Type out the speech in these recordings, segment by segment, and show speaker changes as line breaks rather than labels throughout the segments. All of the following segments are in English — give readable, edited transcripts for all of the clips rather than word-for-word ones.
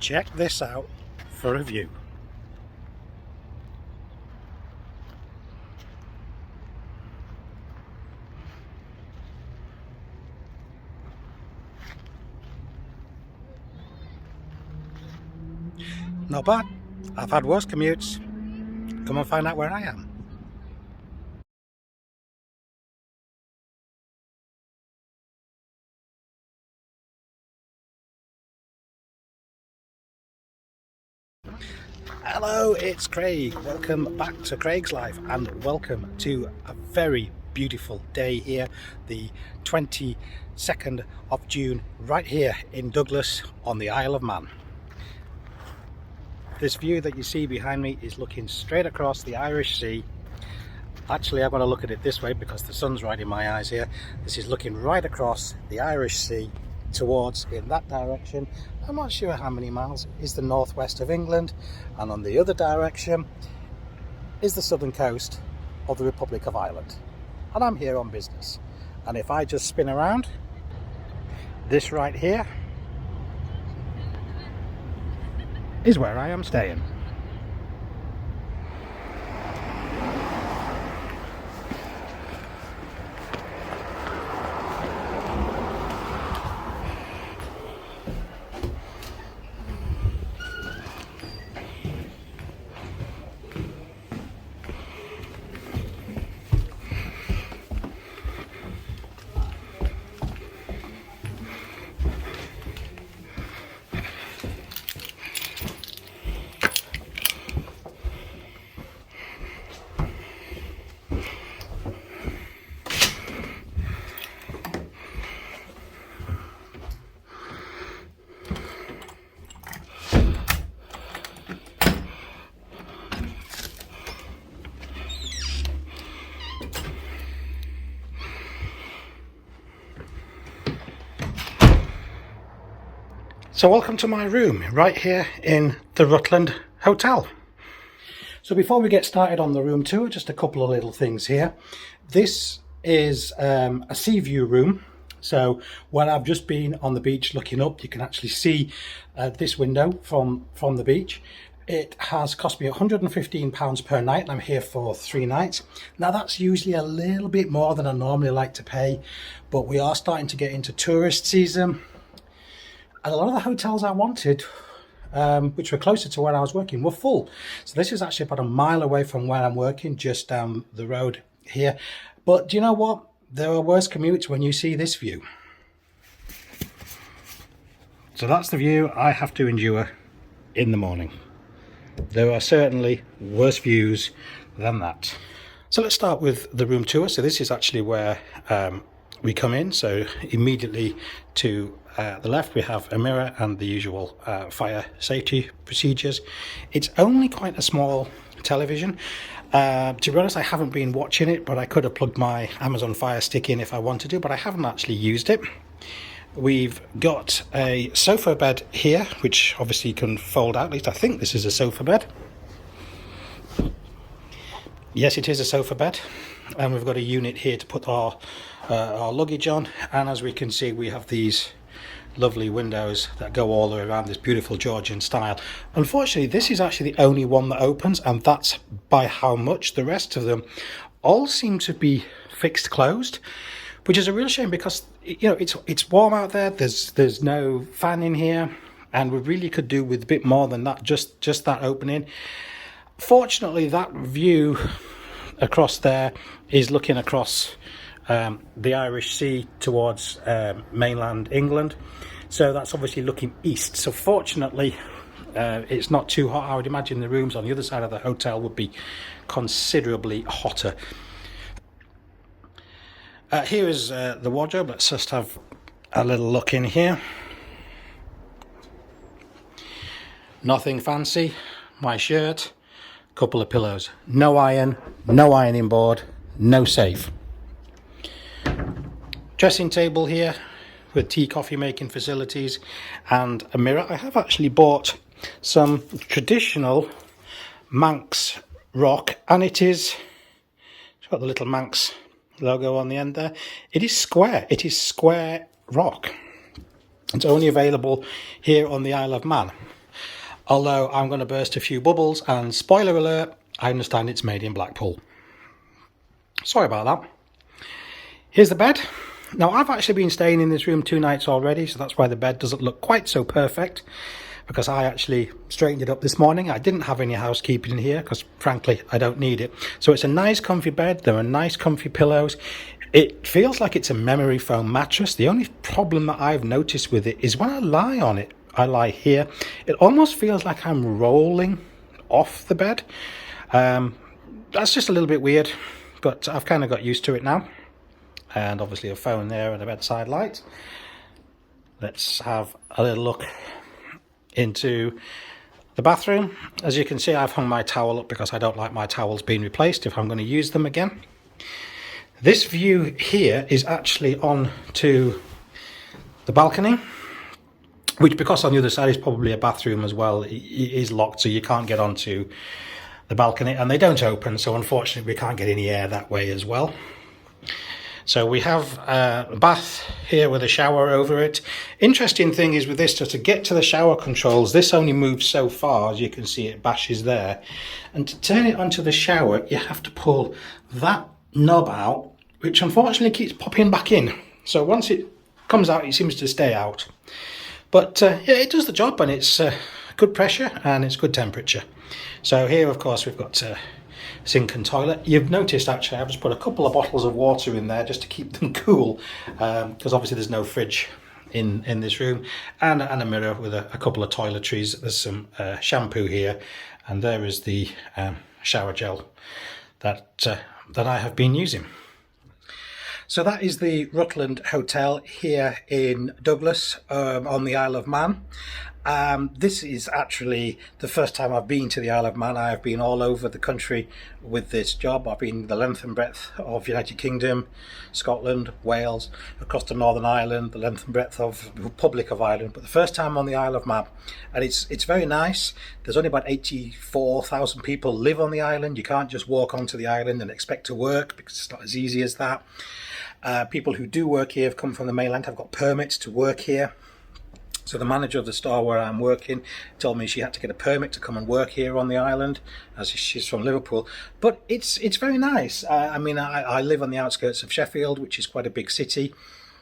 Check this out for a view. Not bad. I've had worse commutes. Come and find out where I am. Hello, it's Craig. Welcome back to Craig's Life and welcome to a very beautiful day here, the 22nd of June, right here in Douglas on the Isle of Man. This view that you see behind me is looking straight across the Irish Sea. Actually, I'm going to look at it this way because the sun's right in my eyes here. This is looking right across the Irish Sea towards in that direction. I'm not sure how many miles is the northwest of England, and on the other direction is the southern coast of the Republic of Ireland. And I'm here on business. And if I just spin around, this right here is where I am staying. So welcome to my room right here in the Rutland Hotel. So before we get started on the room tour, just a couple of little things here. This is a sea view room. So when I've just been on the beach looking up, you can actually see this window from the beach. It has cost me £115 per night and I'm here for 3 nights. Now that's usually a little bit more than I normally like to pay, but we are starting to get into tourist season. And a lot of the hotels I wanted, which were closer to where I was working, were full. So this is actually about a mile away from where I'm working, just down the road here. But do you know what? There are worse commutes when you see this view. So that's the view I have to endure in the morning. There are certainly worse views than that. So let's start with the room tour. So this is actually where we come in. So immediately to the left we have a mirror and the usual fire safety procedures. It's only quite a small television. To be honest, I haven't been watching it, but I could have plugged my Amazon Fire Stick in if I wanted to, but I haven't actually used it. We've got a sofa bed here, which obviously can fold out. At least I think this is a sofa bed. Yes, it is a sofa bed. And we've got a unit here to put our luggage on. And as we can see, we have these lovely windows that go all the way around, this beautiful Georgian style. Unfortunately, this is actually the only one that opens, and that's by how much. The rest of them all seem to be fixed closed, which is a real shame because it's warm out there. There's no fan in here, and we really could do with a bit more than that. Just that opening. Fortunately, that view across there is looking across the Irish Sea towards mainland England, so that's obviously looking east. So fortunately it's not too hot. I would imagine the rooms on the other side of the hotel would be considerably hotter. Here is the wardrobe. Let's just have a little look in here. Nothing fancy. My shirt, couple of pillows, no iron, no ironing board, no safe. Dressing table here with tea, coffee making facilities and a mirror. I have actually bought some traditional Manx rock, and it's got the little Manx logo on the end there. It is square. It is square rock. It's only available here on the Isle of Man. Although I'm going to burst a few bubbles, and spoiler alert, I understand it's made in Blackpool. Sorry about that. Here's the bed. Now, I've actually been staying in this room 2 nights already, so that's why the bed doesn't look quite so perfect, because I actually straightened it up this morning. I didn't have any housekeeping in here because, frankly, I don't need it. So it's a nice comfy bed. There are nice comfy pillows. It feels like it's a memory foam mattress. The only problem that I've noticed with it is when I lie on it, I lie here, it almost feels like I'm rolling off the bed. That's just a little bit weird, but I've kind of got used to it now. And obviously a phone there and a bedside light. Let's have a little look into the bathroom. As you can see, I've hung my towel up because I don't like my towels being replaced if I'm going to use them again. This view here is actually on to the balcony, which, because on the other side is probably a bathroom as well, is locked, so you can't get onto the balcony, and they don't open, so unfortunately we can't get any air that way as well. So we have a bath here with a shower over it. Interesting thing is with this, to get to the shower controls, this only moves so far. As you can see, it bashes there. And to turn it onto the shower, you have to pull that knob out, which unfortunately keeps popping back in. So once it comes out, it seems to stay out. But yeah, it does the job, and it's good pressure and it's good temperature. So here, of course, we've got sink and toilet. You've noticed actually I've just put a couple of bottles of water in there just to keep them cool, because obviously there's no fridge in this room, and a mirror with a couple of toiletries. There's some shampoo here, and there is the shower gel that I have been using. So that is the Rutland Hotel here in Douglas, on the Isle of Man. This is actually the first time I've been to the Isle of Man. I have been all over the country with this job. I've been the length and breadth of United Kingdom, Scotland, Wales, across to Northern Ireland, the length and breadth of the Republic of Ireland, but the first time on the Isle of Man. And it's very nice. There's only about 84,000 people live on the island. You can't just walk onto the island and expect to work, because it's not as easy as that. People who do work here have come from the mainland, have got permits to work here. So the manager of the store where I'm working told me she had to get a permit to come and work here on the island, as she's from Liverpool. But it's very nice. I mean, I live on the outskirts of Sheffield, which is quite a big city,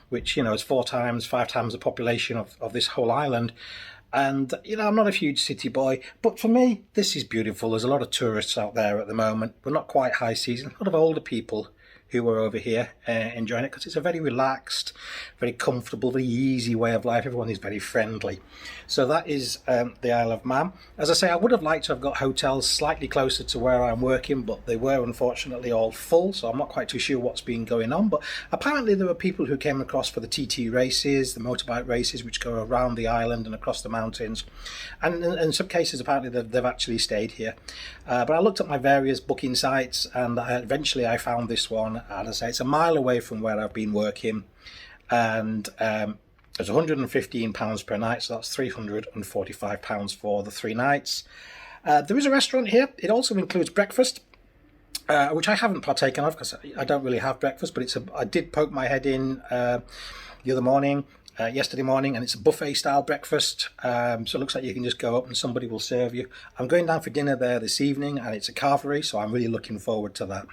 which, you know, is 5 times the population of this whole island. And, you know, I'm not a huge city boy, but for me, this is beautiful. There's a lot of tourists out there at the moment. We're not quite high season. A lot of older people who are over here enjoying it, because it's a very relaxed, very comfortable, very easy way of life. Everyone is very friendly. So that is the Isle of Man. As I say, I would have liked to have got hotels slightly closer to where I'm working, but they were unfortunately all full, so I'm not quite too sure what's been going on. But apparently there were people who came across for the TT races, the motorbike races, which go around the island and across the mountains. And in some cases, apparently they've actually stayed here. But I looked at my various booking sites, and eventually I found this one. And I say it's a mile away from where I've been working, and it's £115 per night, so that's £345 for the 3 nights. There is a restaurant here. It also includes breakfast, which I haven't partaken of because I don't really have breakfast, but I did poke my head in the other morning, yesterday morning, and it's a buffet style breakfast. So it looks like you can just go up and somebody will serve you. I'm going down for dinner there this evening, and it's a carvery, so I'm really looking forward to that.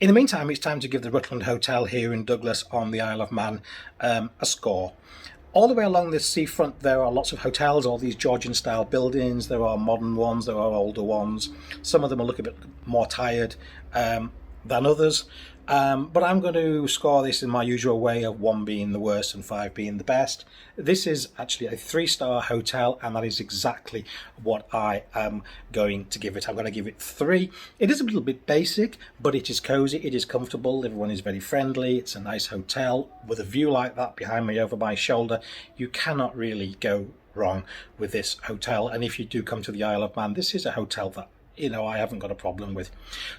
In the meantime, it's time to give the Rutland Hotel here in Douglas on the Isle of Man a score. All the way along the seafront there are lots of hotels, all these Georgian style buildings. There are modern ones, there are older ones. Some of them are looking a bit more tired than others. But I'm going to score this in my usual way of 1 being the worst and 5 being the best. This is actually a 3-star hotel, and that is exactly what I am going to give it. I'm going to give it 3. It is a little bit basic, but it is cozy, it is comfortable, everyone is very friendly. It's a nice hotel with a view like that behind me over my shoulder. You cannot really go wrong with this hotel. And if you do come to the Isle of Man, this is a hotel that, you know, I haven't got a problem with.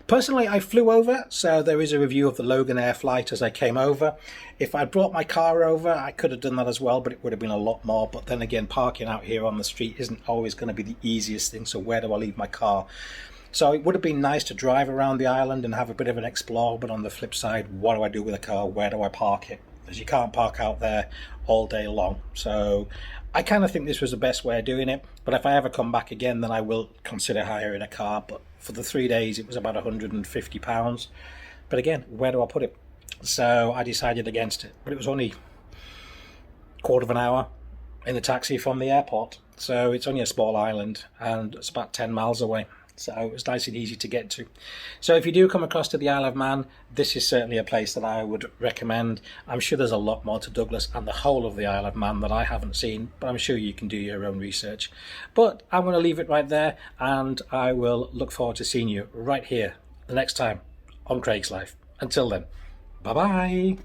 Personally, I flew over, so there is a review of the Logan Air flight as I came over. If I brought my car over, I could have done that as well, but it would have been a lot more. But then again, parking out here on the street isn't always going to be the easiest thing, so where do I leave my car? So it would have been nice to drive around the island and have a bit of an explore, but on the flip side, what do I do with the car? Where do I park it? Because you can't park out there all day long. So I kind of think this was the best way of doing it, but if I ever come back again, then I will consider hiring a car. But for the 3 days, it was about £150. But again, where do I put it? So I decided against it. But it was only quarter of an hour in the taxi from the airport. So it's only a small island and it's about 10 miles away. So it was nice and easy to get to. So if you do come across to the Isle of Man, this is certainly a place that I would recommend. I'm sure there's a lot more to Douglas and the whole of the Isle of Man that I haven't seen, but I'm sure you can do your own research. But I'm going to leave it right there, and I will look forward to seeing you right here the next time on Craig's Life. Until then, bye-bye.